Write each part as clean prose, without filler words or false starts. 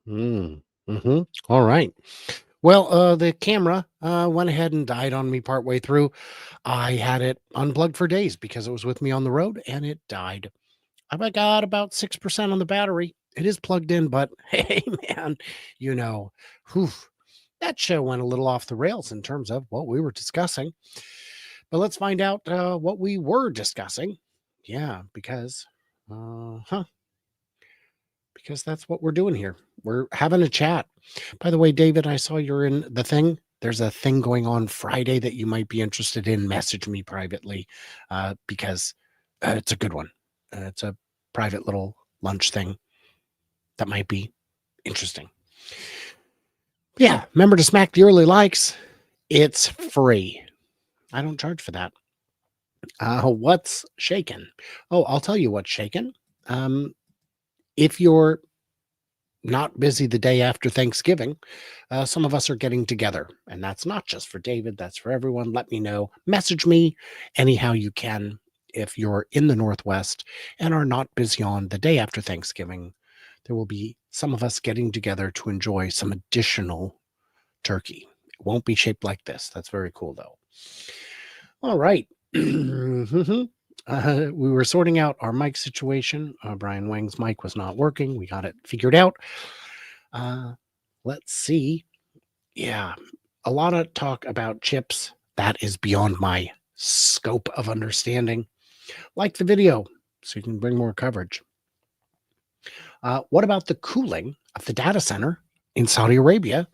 Mm. Hmm. All right. Well, the camera went ahead and died on me partway through. I had it unplugged for days because it was with me on the road and it died. I've got about 6% on the battery. It is plugged in, but hey, man, you know, whew, that show went a little off the rails in terms of what we were discussing. But let's find out what we were discussing. Yeah, huh, because that's what we're doing here. We're having a chat. By the way, David, I saw you're in the thing. There's a thing going on Friday that you might be interested in. Message me privately because it's a good one. It's a private little lunch thing that might be interesting. Yeah, remember to smack the early likes. It's free. I don't charge for that. What's shaken? Oh, I'll tell you what's shaken. Um, if you're not busy the day after Thanksgiving, some of us are getting together. And that's not just for David, that's for everyone. Let me know. Message me anyhow you can if you're in the Northwest and are not busy on the day after Thanksgiving. There will be some of us getting together to enjoy some additional turkey. It won't be shaped like this. That's very cool, though. All right. We were sorting out our mic situation. Brian Wang's mic was not working. We got it figured out. Uh, let's see. Yeah, a lot of talk about chips. That is beyond my scope of understanding. Like the video so you can bring more coverage. What about the cooling of the data center in Saudi Arabia?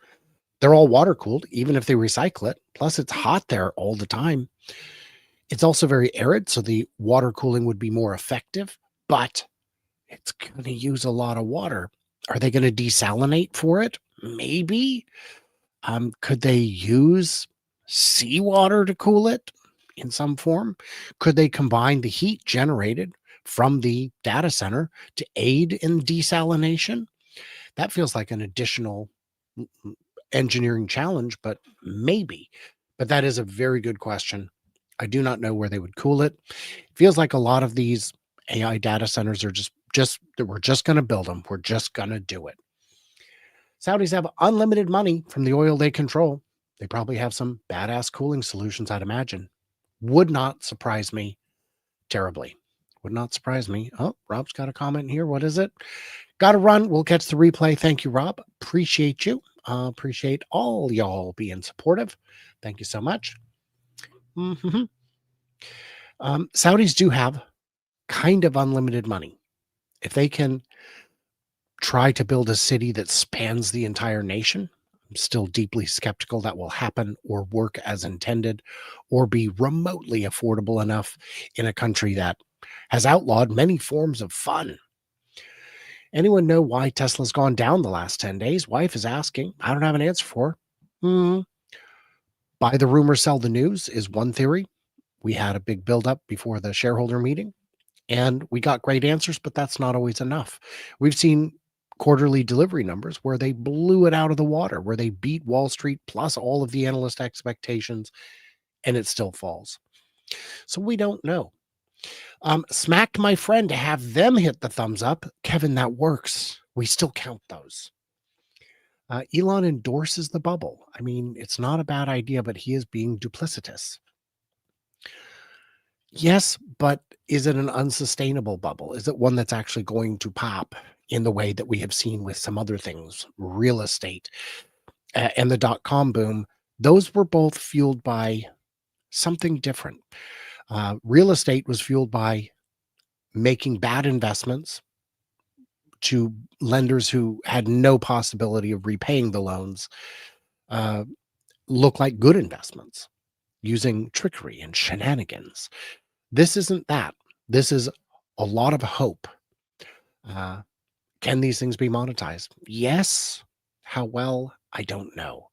They're all water cooled, even if they recycle it. Plus, it's hot there all the time. It's also very arid, so the water cooling would be more effective, but it's going to use a lot of water. Are they going to desalinate for it? Maybe. Could they use seawater to cool it in some form? Could they combine the heat generated from the data center to aid in desalination? That feels like an additional engineering challenge, but maybe. But that is a very good question. I do not know where they would cool it. It feels like a lot of these AI data centers are just that we're just going to build them. We're just going to do it. Saudis have unlimited money from the oil they control. They probably have some badass cooling solutions, I'd imagine. Would not surprise me terribly. Would not surprise me. Oh, Rob's got a comment here. What is it? Got to run. We'll catch the replay. Thank you, Rob. Appreciate you. Appreciate all y'all being supportive. Thank you so much. Mm-hmm. Saudis do have kind of unlimited money. If they can try to build a city that spans the entire nation, I'm still deeply skeptical that will happen or work as intended or be remotely affordable enough in a country that has outlawed many forms of fun. Anyone know why Tesla's gone down the last 10 days? Wife is asking. I don't have an answer for her. Buy the rumor, sell the news is one theory. We had a big buildup before the shareholder meeting and we got great answers, but that's not always enough. We've seen quarterly delivery numbers where they blew it out of the water, where they beat Wall Street plus all of the analyst expectations, and it still falls. So we don't know. Smacked my friend to have them hit the thumbs up. Kevin, that works. We still count those. Elon endorses the bubble. I mean, it's not a bad idea, but he is being duplicitous. Yes, but is it an unsustainable bubble? Is it one that's actually going to pop in the way that we have seen with some other things, real estate and the dot-com boom? Those were both fueled by something different. Real estate was fueled by making bad investments to lenders who had no possibility of repaying the loans look like good investments using trickery and shenanigans. This isn't that. This is a lot of hope. Can these things be monetized? Yes. How well? I don't know.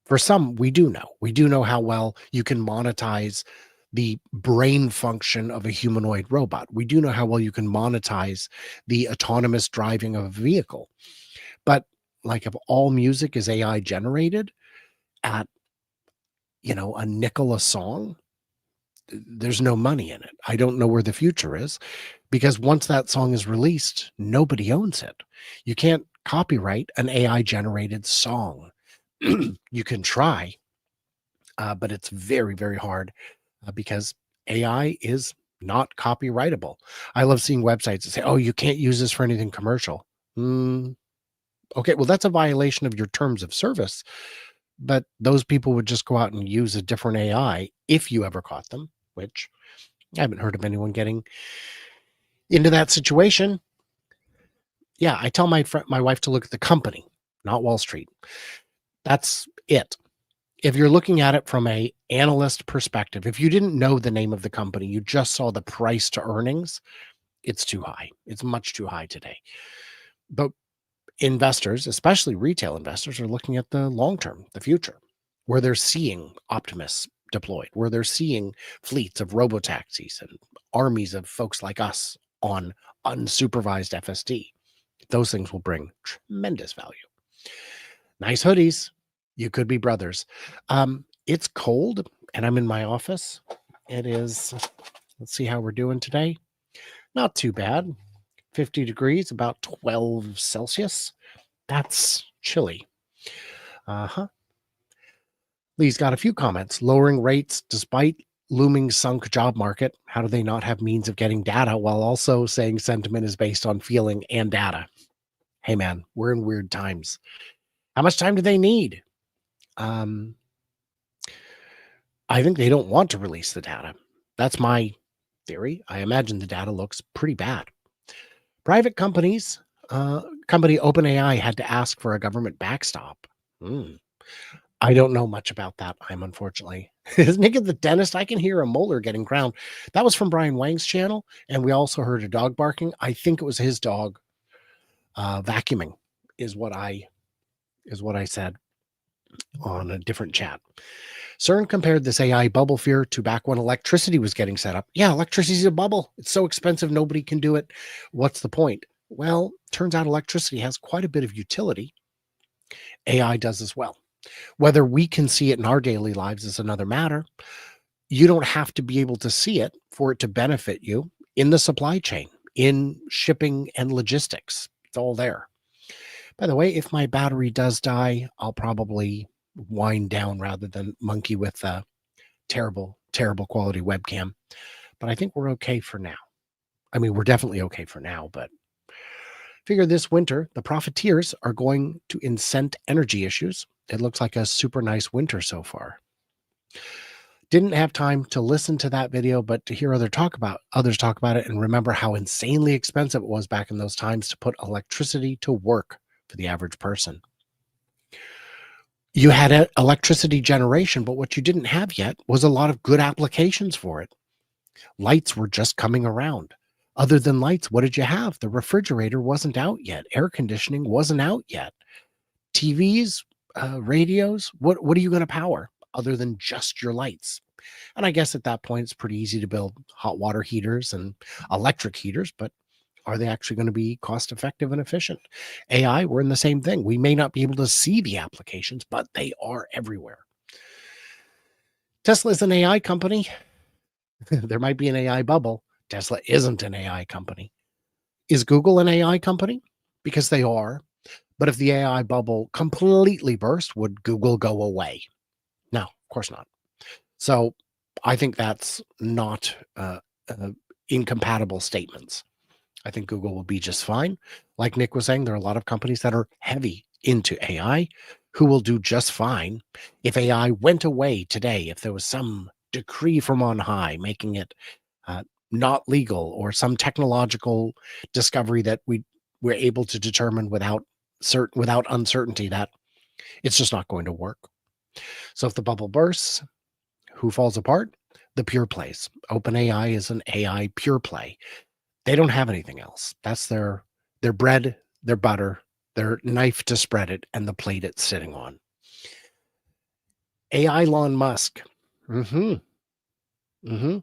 For some, we do know. We do know how well you can monetize the brain function of a humanoid robot. We do know how well you can monetize the autonomous driving of a vehicle. But like if all music is AI generated at, a nickel a song, there's no money in it. I don't know where the future is because once that song is released, nobody owns it. You can't copyright an AI generated song. You can try, but it's very, very hard because AI is not copyrightable. I love seeing websites that say, "Oh, you can't use this for anything commercial." Mm, okay, well, that's a violation of your terms of service, but those people would just go out and use a different AI if you ever caught them, which I haven't heard of anyone getting into that situation. Yeah, I tell my wife to look at the company, not Wall Street. That's it. If you're looking at it from a analyst perspective, if you didn't know the name of the company, you just saw the price to earnings, it's too high. It's much too high today. But investors, especially retail investors, are looking at the long term, the future, where they're seeing Optimus deployed, where they're seeing fleets of robotaxis and armies of folks like us on unsupervised FSD. Those things will bring tremendous value. Nice hoodies. You could be brothers. It's cold and I'm in my office. It is, let's see how we're doing today. Not too bad. 50 degrees, about 12 Celsius. That's chilly. Uh-huh. Lee's got a few comments. Lowering rates despite looming sunk job market. How do they not have means of getting data while also saying sentiment is based on feeling and data? Hey man, we're in weird times. How much time do they need? Um, I think they don't want to release the data. That's my theory. I imagine the data looks pretty bad. Private companies, company OpenAI had to ask for a government backstop. Hmm. I don't know much about that. I'm unfortunately. Is Nick at the dentist? I can hear a molar getting ground. That was from Brian Wang's channel, and we also heard a dog barking. I think it was his dog vacuuming. Is what I said on a different chat. CERN compared this AI bubble fear to back when electricity was getting set up. Yeah, electricity is a bubble. It's so expensive, nobody can do it. What's the point? Well, turns out electricity has quite a bit of utility. AI does as well. Whether we can see it in our daily lives is another matter. You don't have to be able to see it for it to benefit you in the supply chain, in shipping and logistics. It's all there. By the way, if my battery does die, I'll probably wind down rather than monkey with a terrible, terrible quality webcam. But I think we're okay for now. I mean, we're definitely okay for now, but figure this winter, the profiteers are going to incent energy issues. It looks like a super nice winter so far. Didn't have time to listen to that video, but to hear others talk about it and remember how insanely expensive it was back in those times to put electricity to work for the average person. You had electricity generation, but what you didn't have yet was a lot of good applications for it. Lights were just coming around. Other than lights, what did you have? The refrigerator wasn't out yet. Air conditioning wasn't out yet. TVs, radios, what are you going to power other than just your lights? And I guess at that point, it's pretty easy to build hot water heaters and electric heaters, but are they actually going to be cost effective and efficient? AI, we're in the same thing. We may not be able to see the applications, but they are everywhere. Tesla is an AI company. There might be an AI bubble. Tesla isn't an AI company. Is Google an AI company? Because they are. But if the AI bubble completely burst, would Google go away? No, of course not. So I think that's not incompatible statements. I think Google will be just fine. Like Nick was saying, there are a lot of companies that are heavy into AI who will do just fine. If AI went away today, if there was some decree from on high making it not legal or some technological discovery that we're able to determine without uncertainty that it's just not going to work. So if the bubble bursts, who falls apart? The pure plays. OpenAI is an AI pure play. They don't have anything else. That's their bread, their butter, their knife to spread it, and the plate it's sitting on. AI Elon Musk. Mm-hmm. Mm-hmm.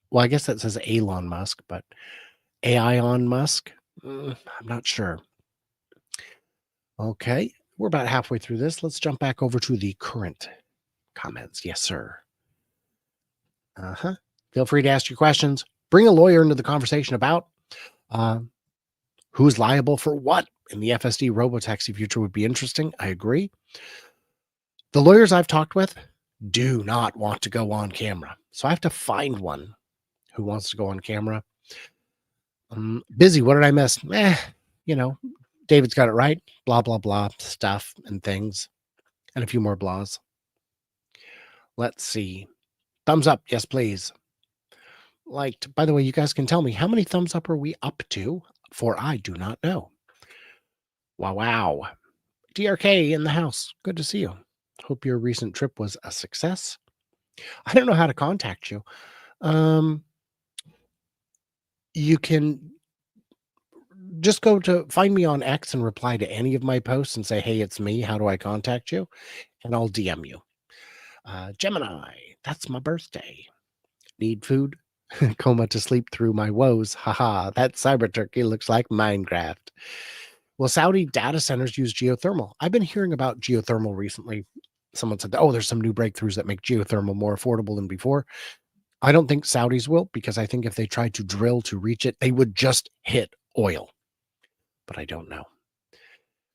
Well, I guess that says Elon Musk, but AI on Musk? I'm not sure. Okay. We're about halfway through this. Let's jump back over to the current comments. Yes, sir. Uh-huh. Feel free to ask your questions. Bring a lawyer into the conversation about who's liable for what in the FSD robotaxi future would be interesting. I agree. The lawyers I've talked with do not want to go on camera. So I have to find one who wants to go on camera. Busy. What did I miss? You know, David's got it right. Blah, blah, blah stuff and things and a few more blahs. Let's see. Thumbs up. Yes, please. Liked. By the way, you guys can tell me how many thumbs up are we up to? For I do not know. Wow, wow. DRK in the house. Good to see you. Hope your recent trip was a success. I don't know how to contact you. You can just go to find me on X and reply to any of my posts and say, hey, it's me. How do I contact you? And I'll DM you. Gemini, that's my birthday. Need food? Coma to sleep through my woes. Haha, that cyber turkey looks like Minecraft. Well, Saudi data centers use geothermal. I've been hearing about geothermal recently. Someone said, oh, there's some new breakthroughs that make geothermal more affordable than before. I don't think Saudis will, because I think if they tried to drill to reach it, they would just hit oil. But I don't know.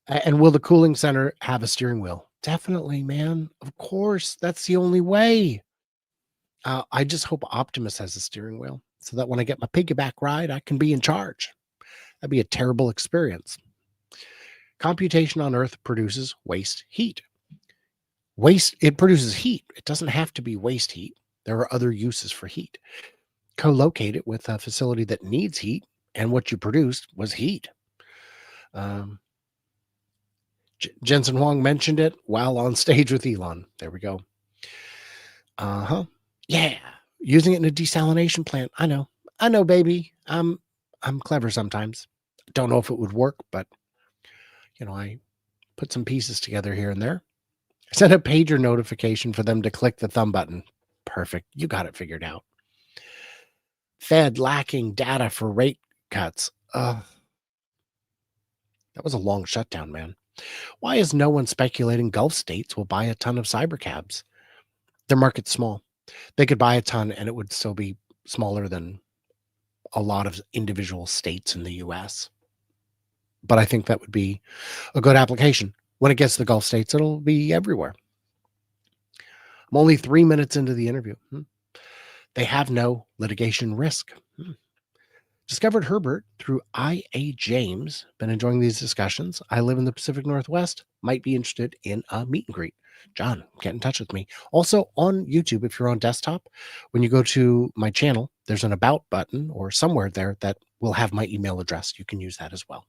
And will the cooling center have a steering wheel? Definitely, man. Of course. That's the only way. I just hope Optimus has a steering wheel so that when I get my piggyback ride, I can be in charge. That'd be a terrible experience. Computation on Earth produces waste heat. It produces heat. It doesn't have to be waste heat. There are other uses for heat. Co-locate it with a facility that needs heat, and what you produced was heat. Jensen Huang mentioned it while on stage with Elon. There we go. Yeah. Using it in a desalination plant. I know, baby. I'm clever sometimes. Don't know if it would work, but I put some pieces together here and there. I sent a pager notification for them to click the thumb button. Perfect. You got it figured out. Fed lacking data for rate cuts. That was a long shutdown, man. Why is no one speculating Gulf states will buy a ton of cybercabs? Their market's small. They could buy a ton and it would still be smaller than a lot of individual states in the US. But I think that would be a good application. When it gets to the Gulf states, it'll be everywhere. I'm only 3 minutes into the interview. They have no litigation risk. Discovered Herbert through I.A. James. Been enjoying these discussions. I live in the Pacific Northwest. Might be interested in a meet and greet. John, get in touch with me. Also on YouTube, if you're on desktop, when you go to my channel, there's an about button or somewhere there that will have my email address. You can use that as well.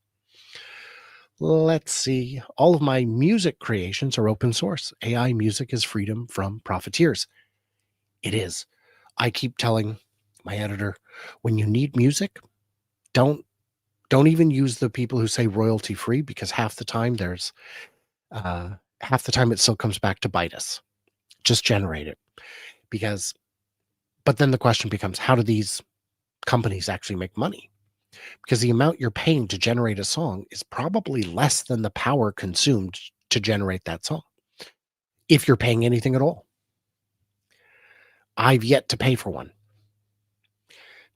Let's see. All of my music creations are open source. AI music is freedom from profiteers. It is. I keep telling my editor, when you need music, don't even use the people who say royalty free, because half the time it still comes back to bite us. Just generate it. But then the question becomes, how do these companies actually make money? Because the amount you're paying to generate a song is probably less than the power consumed to generate that song, if you're paying anything at all. I've yet to pay for one.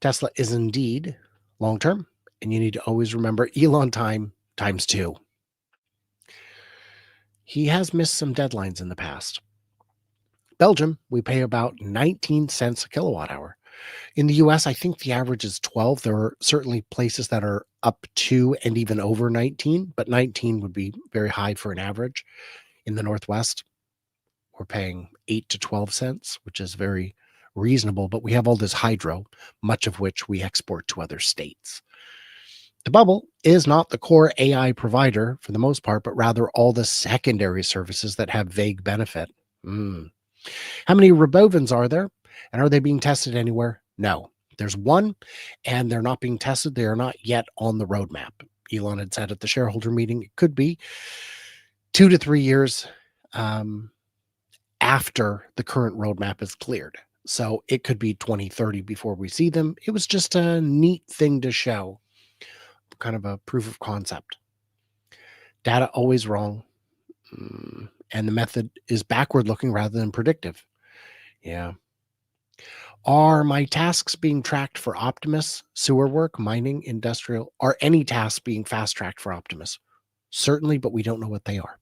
Tesla is indeed long-term, and you need to always remember Elon time times 2. He has missed some deadlines in the past. Belgium, we pay about 19 cents a kilowatt hour. In the US, I think the average is 12. There are certainly places that are up to and even over 19, but 19 would be very high for an average. In the Northwest, we're paying 8 to 12 cents, which is very reasonable, but we have all this hydro, much of which we export to other states. The bubble is not the core AI provider for the most part, but rather all the secondary services that have vague benefit. How many Robovans are there? And are they being tested anywhere? No. There's one, and they're not being tested. They are not yet on the roadmap. Elon had said at the shareholder meeting, it could be 2 to 3 years after the current roadmap is cleared. So it could be 2030 before we see them. It was just a neat thing to show, kind of a proof of concept. Data always wrong. And the method is backward looking rather than predictive. Yeah. Are my tasks being tracked for Optimus, sewer work, mining, industrial? Are any tasks being fast tracked for Optimus? certainly, but we don't know what they are.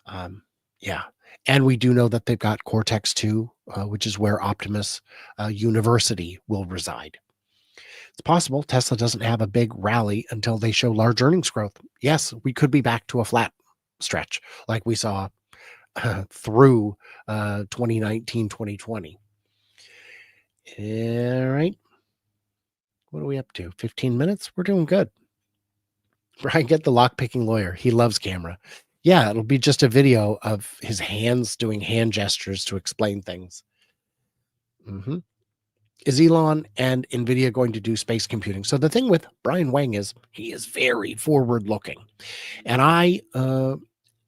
Um, yeah, and we do know that they've got Cortex 2, which is where Optimus University will reside. It's possible Tesla doesn't have a big rally until they show large earnings growth. Yes, we could be back to a flat stretch like we saw through 2019, 2020. All right. What are we up to? 15 minutes? We're doing good. Brian, get the lock-picking lawyer. He loves camera. Yeah, it'll be just a video of his hands doing hand gestures to explain things. Mhm. Is Elon and NVIDIA going to do space computing? So the thing with Brian Wang is he is very forward-looking, and I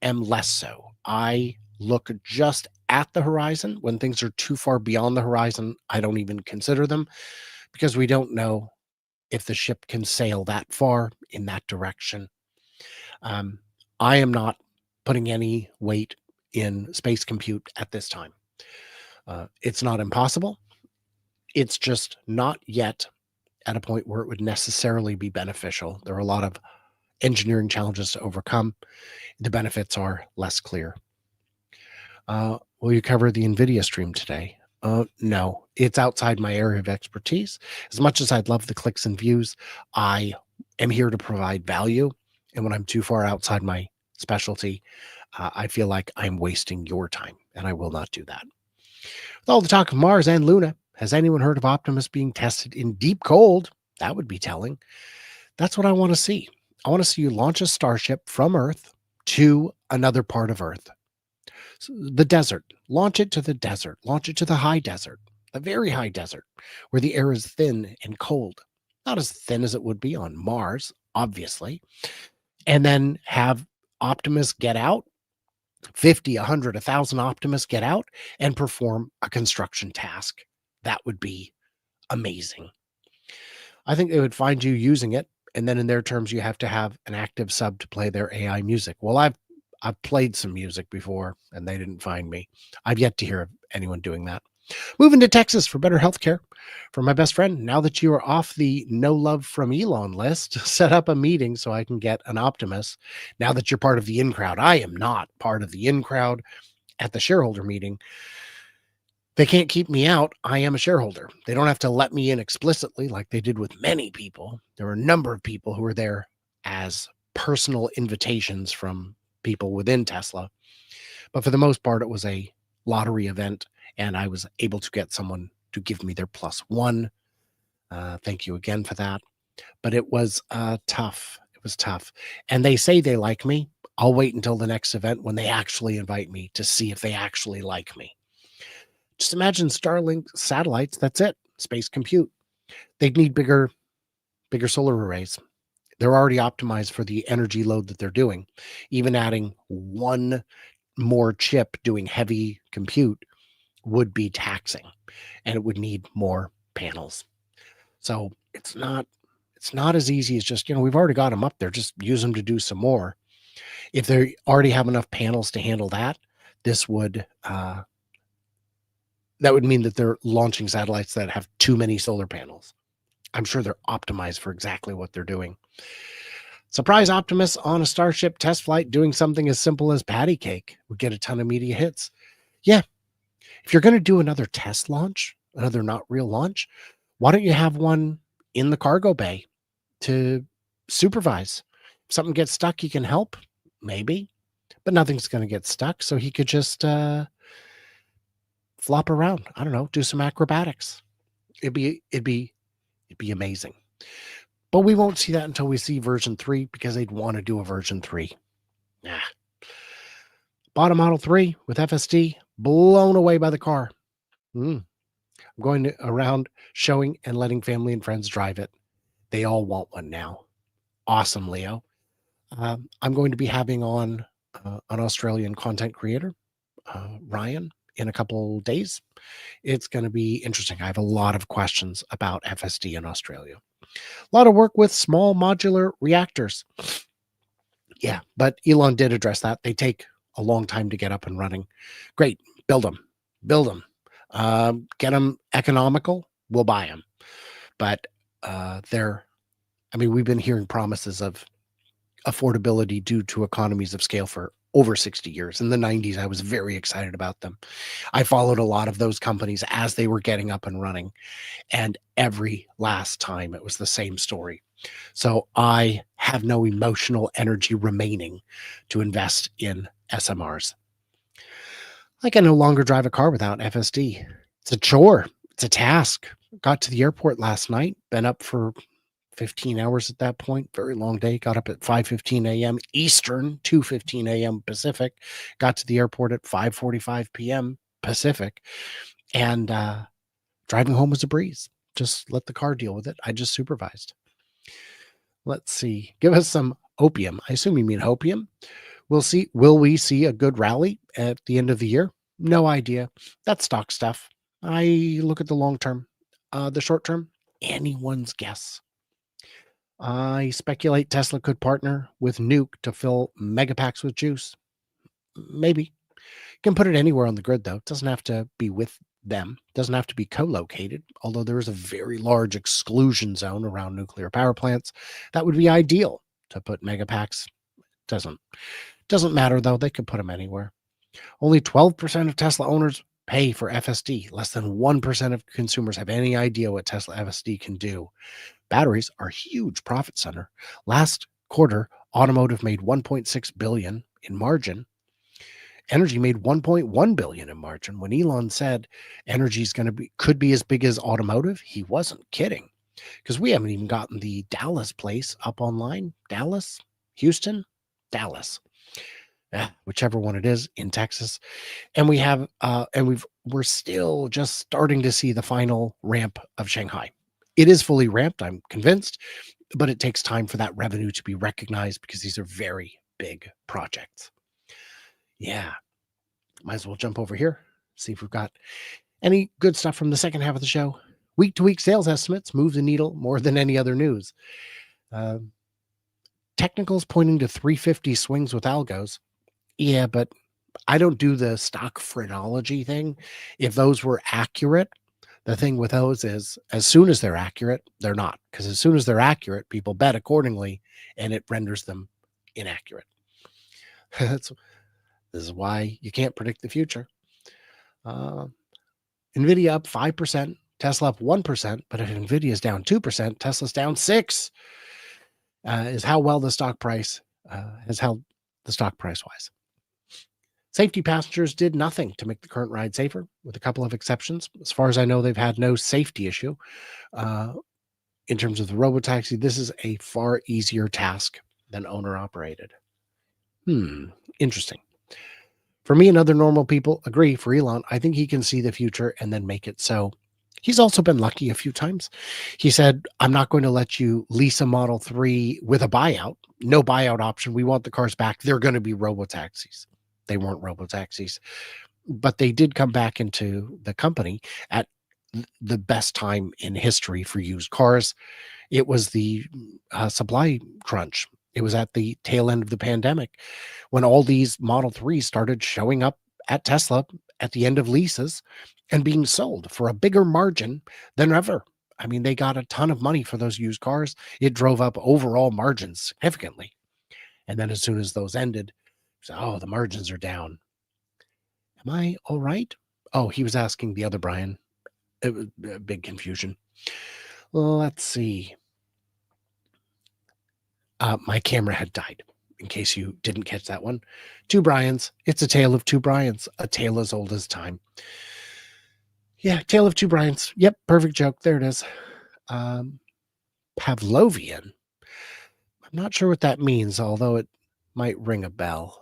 am less so. I look just at the horizon. When things are too far beyond the horizon, I don't even consider them because we don't know if the ship can sail that far in that direction. Um, I am not putting any weight in space compute at this time. It's not impossible. It's just not yet at a point where it would necessarily be beneficial. There are a lot of engineering challenges to overcome. The benefits are less clear. Will you cover the NVIDIA stream today? No, it's outside my area of expertise. As much as I'd love the clicks and views, I am here to provide value. And when I'm too far outside my specialty, I feel like I'm wasting your time, and I will not do that. With all the talk of Mars and Luna, has anyone heard of Optimus being tested in deep cold? That would be telling. That's what I want to see. I want to see you launch a starship from Earth to another part of Earth. The desert, launch it to the desert, launch it to the high desert, the very high desert, where the air is thin and cold. Not as thin as it would be on Mars, obviously. And then have Optimus get out, 50, 100, 1,000 Optimus get out and perform a construction task. That would be amazing. I think they would find you using it, and then in their terms, you have to have an active sub to play their AI music. Well, I've played some music before, and they didn't find me. I've yet to hear of anyone doing that. Moving to Texas for better healthcare. For my best friend, now that you are off the no love from Elon list, set up a meeting so I can get an Optimus. Now that you're part of the in crowd, I am not part of the in crowd at the shareholder meeting. They can't keep me out. I am a shareholder. They don't have to let me in explicitly like they did with many people. There were a number of people who were there as personal invitations from people within Tesla. But for the most part, it was a lottery event, and I was able to get someone to give me their +1. Thank you again for that. But it was tough. It was tough. And they say they like me. I'll wait until the next event when they actually invite me to see if they actually like me. Just imagine Starlink satellites. That's it. Space compute. They'd need bigger solar arrays. They're already optimized for the energy load that they're doing. Even adding one more chip doing heavy compute would be taxing, and it would need more panels. So it's not as easy as just, we've already got them up there. Just use them to do some more. If they already have enough panels to handle that, this would that would mean that they're launching satellites that have too many solar panels. I'm sure they're optimized for exactly what they're doing. Surprise Optimus on a Starship test flight doing something as simple as patty cake would get a ton of media hits. Yeah, if you're going to do another test launch, another not real launch, why don't you have one in the cargo bay to supervise? If something gets stuck, he can help, maybe, but nothing's going to get stuck. So he could just flop around. I don't know, do some acrobatics. It'd be amazing. But we won't see that until we see version 3 because they'd want to do a version 3. Nah. Bought a Model 3 with FSD, blown away by the car. I'm going around showing and letting family and friends drive it. They all want one now. Awesome, Leo. I'm going to be having on an Australian content creator, Ryan, in a couple days. It's going to be interesting. I have a lot of questions about FSD in Australia. A lot of work with small modular reactors. Yeah, but Elon did address that. They take a long time to get up and running. Great. Build them. Build them. Get them economical. We'll buy them. But we've been hearing promises of affordability due to economies of scale for over 60 years. In the 90s, I was very excited about them. I followed a lot of those companies as they were getting up and running, and every last time it was the same story. So I have no emotional energy remaining to invest in SMRs. I can no longer drive a car without FSD. It's a chore. It's a task. Got to the airport last night, been up for 15 hours at that point. Very long day. Got up at 5:15 a.m. Eastern, 2:15 a.m. Pacific. Got to the airport at 5:45 p.m. Pacific, and driving home was a breeze. Just let the car deal with it. I just supervised. Let's see. Give us some opium. I assume you mean hopium. We'll see. Will we see a good rally at the end of the year? No idea. That's stock stuff. I look at the long term. The short term, anyone's guess. I speculate Tesla could partner with Nuke to fill megapacks with juice. Maybe. Can put it anywhere on the grid, though. It doesn't have to be with them. Doesn't have to be co-located, although there is a very large exclusion zone around nuclear power plants. That would be ideal to put megapacks. Doesn't matter, though. They could put them anywhere. Only 12% of Tesla owners pay for FSD. Less than 1% of consumers have any idea what Tesla FSD can do. Batteries are a huge profit center. Last quarter, automotive made 1.6 billion in margin. Energy made 1.1 billion in margin. When Elon said energy is going to be could be as big as automotive, he wasn't kidding. Because we haven't even gotten the Dallas place up online. Dallas, Houston, Dallas, whichever one it is in Texas. And we have we're still just starting to see the final ramp of Shanghai. It is fully ramped, I'm convinced, but it takes time for that revenue to be recognized because these are very big projects. Yeah, might as well jump over here, see if we've got any good stuff from the second half of the show. Week to week sales estimates move the needle more than any other news. Technicals pointing to 350 swings with algos. Yeah, but I don't do the stock phrenology thing. If those were accurate, the thing with those is as soon as they're accurate, they're not. Because as soon as they're accurate, people bet accordingly and it renders them inaccurate. This is why you can't predict the future. NVIDIA up 5%, Tesla up 1%, but if NVIDIA is down 2%, Tesla's down 6%. Is how well the stock price has held the stock price wise. Safety passengers did nothing to make the current ride safer, with a couple of exceptions. As far as I know, they've had no safety issue. In terms of the robotaxi, this is a far easier task than owner-operated. Interesting. For me and other normal people, agree for Elon, I think he can see the future and then make it so. He's also been lucky a few times. He said, I'm not going to let you lease a Model 3 with a buyout. No buyout option. We want the cars back. They're going to be robotaxis. They weren't robotaxis, but they did come back into the company at the best time in history for used cars. It was the supply crunch. It was at the tail end of the pandemic when all these Model 3s started showing up at Tesla at the end of leases and being sold for a bigger margin than ever. I mean, they got a ton of money for those used cars. It drove up overall margins significantly. And then as soon as those ended, so, the margins are down. Am I all right? Oh, he was asking the other Brian. It was a big confusion. Let's see. My camera had died, in case you didn't catch that one. Two Brians. It's a tale of two Brians. A tale as old as time. Yeah, tale of two Brians. Yep, perfect joke. There it is. Pavlovian. I'm not sure what that means, although it might ring a bell.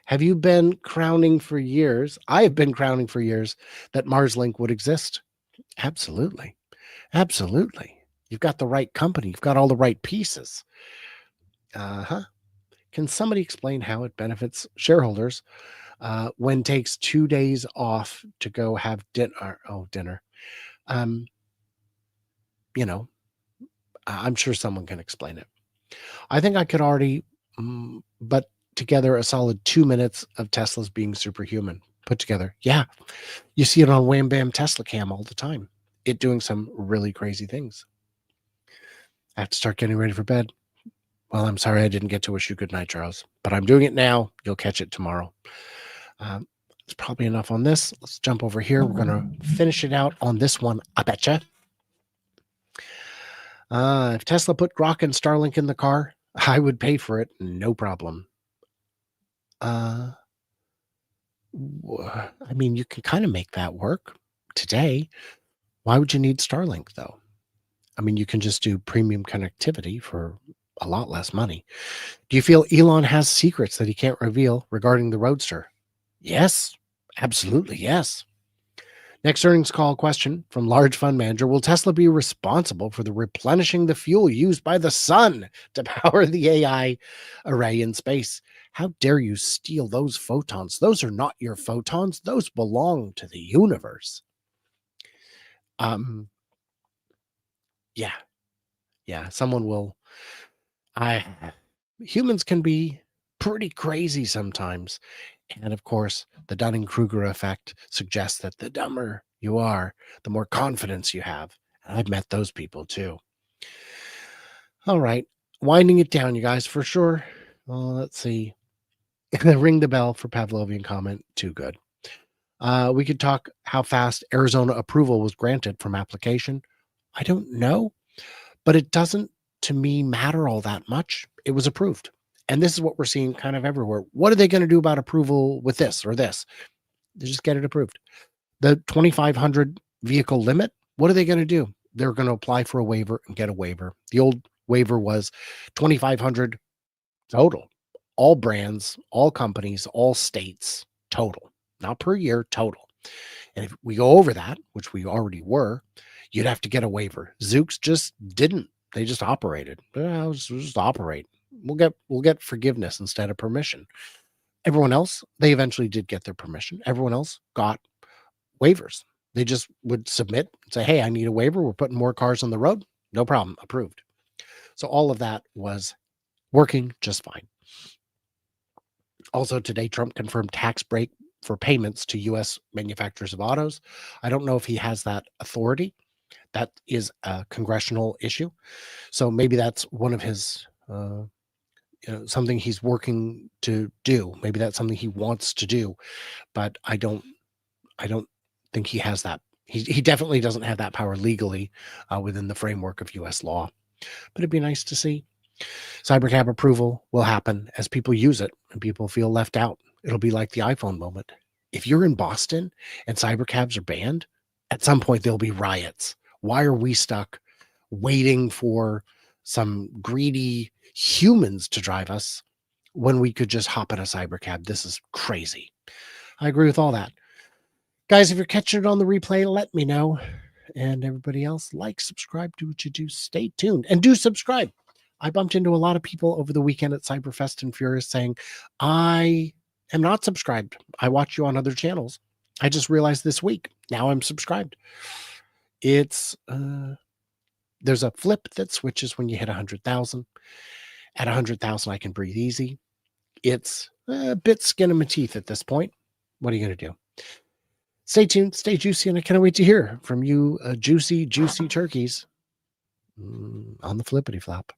Have you been crowning for years? I have been crowning for years that MarsLink would exist. Absolutely. Absolutely. You've got the right company. You've got all the right pieces. Can somebody explain how it benefits shareholders when takes 2 days off to go have dinner? Oh, dinner. You know, I'm sure someone can explain it. I think I could already, but together a solid 2 minutes of Tesla's being superhuman put together. Yeah. You see it on Wham Bam Tesla Cam all the time. It doing some really crazy things. I have to start getting ready for bed. Well, I'm sorry I didn't get to wish you good night, Charles, but I'm doing it now. You'll catch it tomorrow. Um, it's probably enough on this. Let's jump over here. We're going to finish it out on this one. I betcha. If Tesla put Grok and Starlink in the car, I would pay for it. No problem. I mean, you can kind of make that work today. Why would you need Starlink, though? I mean, you can just do premium connectivity for a lot less money. Do you feel Elon has secrets that he can't reveal regarding the Roadster? Yes, absolutely. Yes. Next earnings call question from large fund manager. Will Tesla be responsible for the replenishing the fuel used by the sun to power the AI array in space? How dare you steal those photons? Those are not your photons. Those belong to the universe. Um, yeah, yeah. Someone will. I Humans can be pretty crazy sometimes. And of course, the Dunning-Kruger effect suggests that the dumber you are, the more confidence you have. And I've met those people too. All right. Winding it down, you guys, for sure. Let's see. Ring the bell for Pavlovian comment. Too good. We could talk how fast Arizona approval was granted from application. I don't know, but it doesn't, to me, matter all that much. It was approved. And this is what we're seeing kind of everywhere. What are they going to do about approval with this or this? They just get it approved. The 2,500 vehicle limit, what are they going to do? They're going to apply for a waiver and get a waiver. The old waiver was 2,500 total. All brands, all companies, all states, total. Not per year, total. And if we go over that, which we already were, you'd have to get a waiver. Zooks just didn't. They just operated. We'll just operate. We'll get forgiveness instead of permission. Everyone else, they eventually did get their permission. Everyone else got waivers. They just would submit and say, hey, I need a waiver. We're putting more cars on the road. No problem. Approved. So all of that was working just fine. Also today, Trump confirmed tax break for payments to U.S. manufacturers of autos. I don't know if he has that authority. That is a congressional issue. So maybe that's one of his, something he's working to do. Maybe that's something he wants to do, but I don't think he has that. He definitely doesn't have that power legally within the framework of U.S. law. But it'd be nice to see. Cybercab approval will happen as people use it and people feel left out. It'll be like the iPhone moment. If you're in Boston and cybercabs are banned, at some point there'll be riots. Why are we stuck waiting for some greedy humans to drive us when we could just hop in a cybercab? This is crazy. I agree with all that. Guys, if you're catching it on the replay, let me know. And everybody else, like, subscribe, do what you do. Stay tuned and do subscribe. I bumped into a lot of people over the weekend at Cyberfest and Furious saying, I am not subscribed. I watch you on other channels. I just realized this week. Now I'm subscribed. It's there's a flip that switches when you hit 100,000. At 100,000, I can breathe easy. It's a bit skin in my teeth at this point. What are you going to do? Stay tuned, stay juicy, and I cannot wait to hear from you juicy turkeys on the flippity flop.